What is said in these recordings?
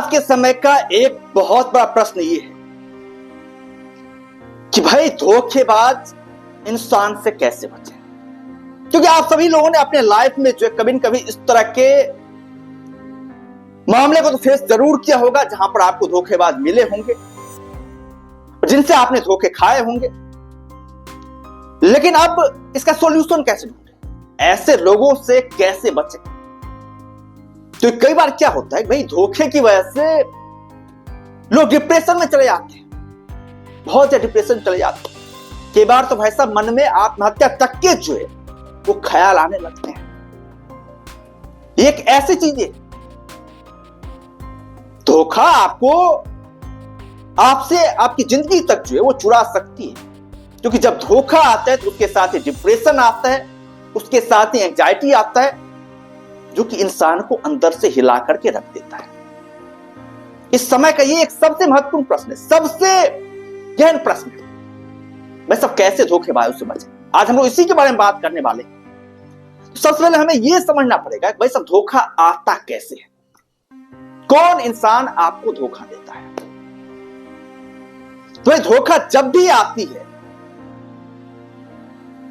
आज के समय का एक बहुत बड़ा प्रश्न ये है कि भाई धोखेबाज इंसान से कैसे बचें। क्योंकि आप सभी लोगों ने अपने लाइफ में जो कभी न कभी इस तरह के मामले को तो फेस जरूर किया होगा जहां पर आपको धोखेबाज मिले होंगे, जिनसे आपने धोखे खाए होंगे। लेकिन अब इसका सॉल्यूशन कैसे ढूंढें, ऐसे लोगों से कैसे बचें। तो कई बार क्या होता है भाई, धोखे की वजह से लोग डिप्रेशन में चले जाते हैं, बहुत ज्यादा डिप्रेशन चले जाते हैं। कई बार तो भाई साहब मन में आत्महत्या तक के जो है वो ख्याल आने लगते हैं। एक ऐसी चीज है, धोखा आपको आपसे आपकी जिंदगी तक जो है वो चुरा सकती है। क्योंकि जब धोखा आता है तो उसके साथ ही डिप्रेशन आता है, उसके साथ ही एंजाइटी आता है, जो कि इंसान को अंदर से हिला करके रख देता है। इस समय का ये एक सबसे महत्वपूर्ण प्रश्न है, सबसे गहन प्रश्न है, भाई सब कैसे धोखेबाजों से बचें। आज हम लोग इसी के बारे में बात करने वाले हैं। तो सबसे पहले हमें यह समझना पड़ेगा कि भाई सब धोखा आता कैसे है, कौन इंसान आपको धोखा देता है। तो भाई धोखा जब भी आती है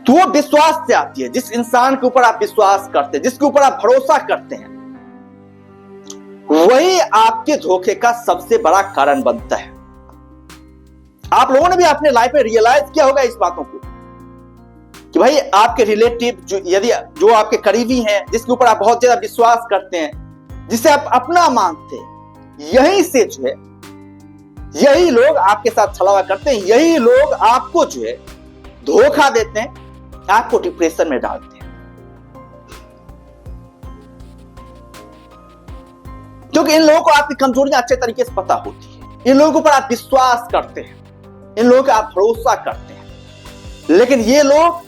तो वो विश्वास से आती है। जिस इंसान के ऊपर आप विश्वास करते हैं, जिसके ऊपर आप भरोसा करते हैं, वही आपके धोखे का सबसे बड़ा कारण बनता है। आप लोगों ने भी अपने लाइफ में रियलाइज किया होगा इस बातों को कि भाई आपके रिलेटिव यदि जो आपके करीबी हैं, जिसके ऊपर आप बहुत ज्यादा विश्वास करते हैं, जिसे आप अपना मानते हैं, यही से जो है यही लोग आपके साथ छलावा करते हैं, यही लोग आपको जो है धोखा देते हैं, आपको डिप्रेशन में डालते हैं। क्योंकि इन लोगों को आपकी कमजोरियां अच्छे तरीके से पता होती है, इन लोगों पर आप विश्वास करते हैं, इन लोगों का आप भरोसा करते हैं। लेकिन ये लोग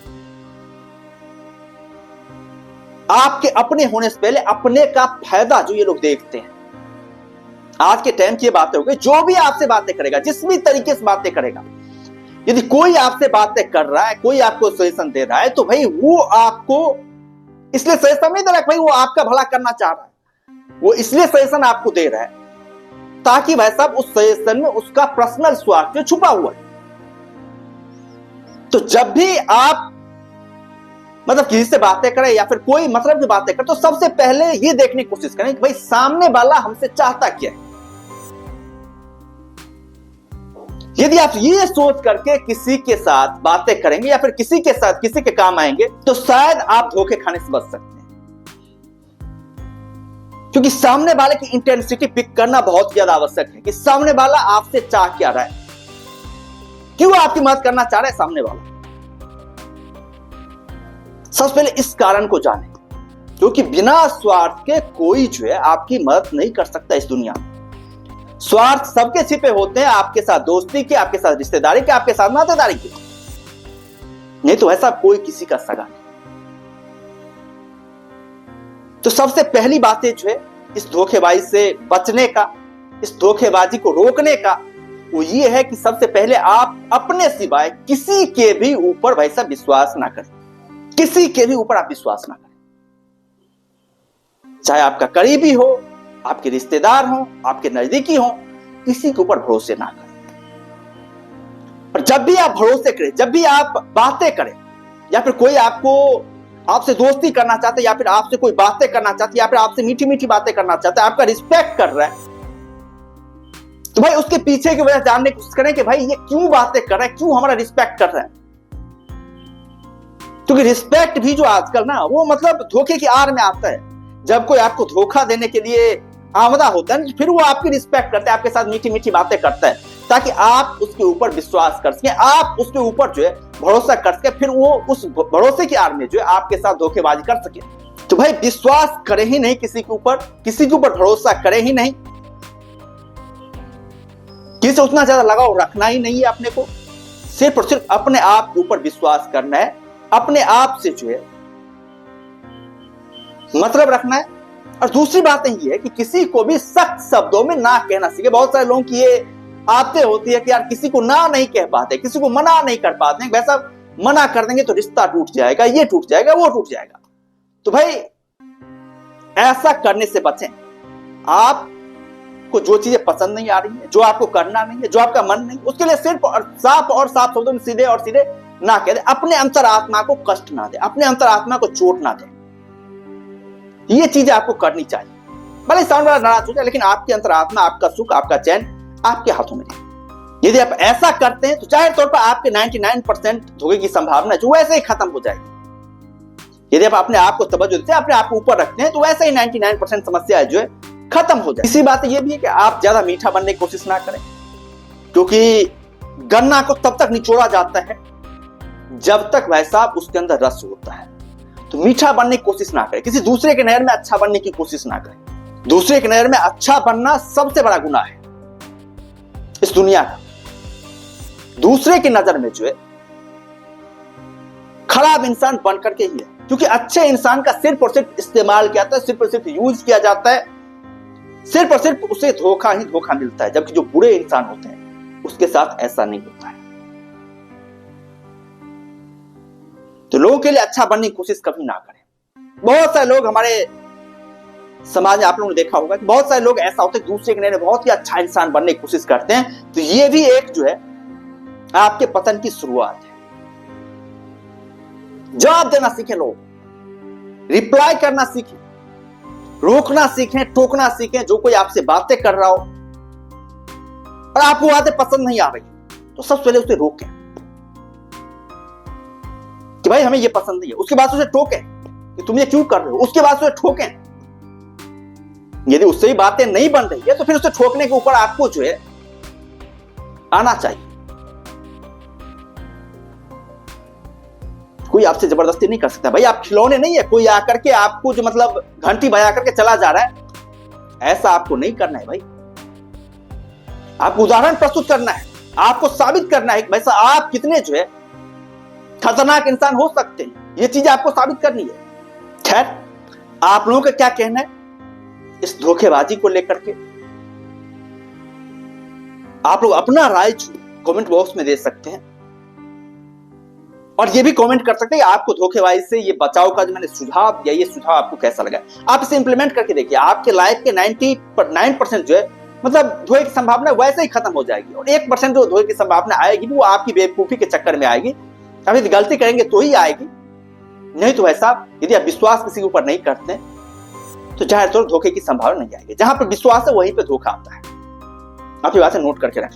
आपके अपने होने से पहले अपने का फायदा जो ये लोग देखते हैं। आज के टाइम की ये बातें हो गई, जो भी आपसे बातें करेगा, जिस भी तरीके से बातें करेगा, यदि कोई आपसे बातें कर रहा है, कोई आपको सजेशन दे रहा है, तो भाई वो आपको इसलिए सजेशन नहीं दे रहा है भाई वो आपका भला करना चाह रहा है, वो इसलिए सजेशन आपको दे रहा है ताकि भाई साहब उस सजेशन में उसका पर्सनल स्वार्थ छुपा हुआ है। तो जब भी आप मतलब किसी से बातें करें या फिर कोई मतलब की बातें करें, तो सबसे पहले ये देखने की कोशिश करें कि भाई सामने वाला हमसे चाहता क्या है। यदि आप ये सोच करके किसी के साथ बातें करेंगे या फिर किसी के साथ किसी के काम आएंगे, तो शायद आप धोखे खाने से बच सकते हैं। क्योंकि सामने वाले की इंटेंसिटी पिक करना बहुत ज्यादा आवश्यक है कि सामने वाला आपसे चाह क्या रहा है, क्यों आपकी मदद करना चाह रहा है सामने वाला। सबसे पहले इस कारण को जाने, क्योंकि बिना स्वार्थ के कोई जो है आपकी मदद नहीं कर सकता इस दुनिया में। स्वार्थ सबके छिपे होते हैं, आपके साथ दोस्ती के, आपके साथ रिश्तेदारी के, आपके साथ नातेदारी के, नहीं तो ऐसा कोई किसी का सगा नहीं। तो सबसे पहली बातें जो है इस धोखेबाजी से बचने का, इस धोखेबाजी को रोकने का, वो ये है कि सबसे पहले आप अपने सिवाय किसी के भी ऊपर वैसा विश्वास ना करें। किसी के भी ऊपर आप विश्वास ना करें, चाहे आपका करीबी हो, आपके रिश्तेदार हो, आपके नजदीकी हो, किसी के ऊपर भरोसे ना करें। और जब भी आप भरोसे करें, जब भी आप बातें करें, या फिर कोई आपको आपसे दोस्ती करना चाहता है, या फिर आपसे कोई बातें करना चाहता है, या फिर आपसे मीठी मीठी बातें करना चाहता है, आपका रिस्पेक्ट कर रहा है, तो भाई उसके पीछे की वजह जानने की कोशिश करें कि भाई ये क्यों बातें कर रहा है, क्यों हमारा रिस्पेक्ट कर रहा है। क्योंकि रिस्पेक्ट भी जो आजकल ना वो मतलब धोखे की आड़ में आता है। जब कोई आपको धोखा देने के लिए आमदा होता है, फिर वो आपकी रिस्पेक्ट करता है, आपके साथ मीठी मीठी बातें करता है, ताकि आप उसके ऊपर विश्वास कर सकें, आप उसके ऊपर जो है भरोसा कर सके, फिर वो उस भरोसे की आड़ में जो है आपके साथ धोखेबाजी कर सके। तो भाई विश्वास करें ही नहीं किसी के ऊपर, किसी के ऊपर भरोसा करें ही नहीं, किसी से उतना ज्यादा लगाव रखना ही नहीं है अपने को। सिर्फ और सिर्फ अपने आप के ऊपर विश्वास करना है, अपने आप से जो है मतलब रखना है। और दूसरी बात ये है कि किसी को भी सख्त शब्दों में ना कहना सीखे। बहुत सारे लोगों की ये आदतें होती है कि यार किसी को ना नहीं कह पाते, किसी को मना नहीं कर पाते, वैसा मना कर देंगे तो रिश्ता टूट जाएगा, ये टूट जाएगा, वो टूट जाएगा। तो भाई ऐसा करने से बचें। आप को जो चीजें पसंद नहीं आ रही है, जो आपको करना नहीं है, जो आपका मन नहीं, उसके लिए सिर्फ और साफ शब्दों में सीधे और सीधे ना कह दे। अपने अंतरात्मा को कष्ट ना दे, अपने अंतरात्मा को चोट ना दे। ये चीजें आपको करनी चाहिए। भले सामने वाला नाराज हो जाए, लेकिन आपकी अंतरात्मा, आपका सुख, आपका चैन आपके हाथों में है। यदि आप ऐसा करते हैं तो जाहिर तौर पर आपके 99% धोखे की संभावना जो वैसे ही खत्म हो जाएगी। यदि आप अपने आप को तवज्जो देते हैं, अपने आप को ऊपर रखते हैं, तो वैसे ही 99% समस्या जो है खत्म हो जाए। इसी बात यह भी है कि आप ज्यादा मीठा बनने की कोशिश ना करें, क्योंकि गन्ना को तब तक निचोड़ा जाता है जब तक भाई साहब उसके अंदर रस होता है। तो मीठा बनने की कोशिश ना करें, किसी दूसरे के नजर में अच्छा बनने की कोशिश ना करें। दूसरे के नजर में अच्छा बनना सबसे बड़ा गुनाह है इस दुनिया का। दूसरे की नजर में जो है खराब इंसान बन करके ही है, क्योंकि अच्छे इंसान का सिर्फ और सिर्फ इस्तेमाल किया जाता है, सिर्फ और सिर्फ यूज किया जाता है, सिर्फ और सिर्फ उसे धोखा ही धोखा मिलता है। जबकि जो बुरे इंसान होते हैं उसके साथ ऐसा नहीं होता है। तो लोगों के लिए अच्छा बनने की कोशिश कभी ना करें। बहुत सारे लोग हमारे समाज में, आप लोगों ने देखा होगा कि बहुत सारे लोग ऐसा होते हैं दूसरे के नजर में बहुत ही अच्छा इंसान बनने की कोशिश करते हैं। तो ये भी एक जो है आपके पतन की शुरुआत है। जवाब देना सीखें लोग, रिप्लाई करना सीखें, रोकना सीखें, टोकना सीखें। जो कोई आपसे बातें कर रहा हो और आपको बातें पसंद नहीं आ रही तो सबसे पहले उसे रोकें कि भाई हमें ये पसंद नहीं है। उसके बाद उसे टोकें कि तुम ये क्यों कर रहे हो। उसके बाद उसे ठोकें। यदि उससे ही बातें नहीं बन रही है तो फिर उसे ठोकने के ऊपर आपको जो है आना चाहिए। कोई आपसे जबरदस्ती नहीं कर सकता भाई, आप खिलौने नहीं है। कोई आकर के आपको जो मतलब घंटी बजा करके चला जा रहा है, ऐसा आपको नहीं करना है भाई। आपको उदाहरण प्रस्तुत करना है, आपको साबित करना है कि भाई साहब आप कितने जो है खतरनाक इंसान हो सकते हैं। ये चीज आपको साबित करनी है। खैर, आप लोगों का क्या कहना है इस धोखेबाजी को लेकर के? आप लोग अपना राय कमेंट बॉक्स में दे सकते हैं और ये भी कमेंट कर सकते हैं आपको धोखेबाजी से ये बचाव का जो मैंने सुझाव दिया, ये सुझाव आपको कैसा लगा। आप इसे इंप्लीमेंट करके देखिए, आपके लाइफ के 99% जो है मतलब धोखे की संभावना वैसे ही खत्म हो जाएगी और 1% जो धोखे की संभावना आएगी वो आपकी बेवकूफी के चक्कर में आएगी। अभी गलती करेंगे तो ही आएगी, नहीं तो ऐसा यदि आप विश्वास किसी के ऊपर नहीं करते तो जाहिर तौर धोखे की संभावना नहीं आएगी। जहां पर विश्वास है वहीं पे धोखा आता है। आप ये बातें नोट करके रखें।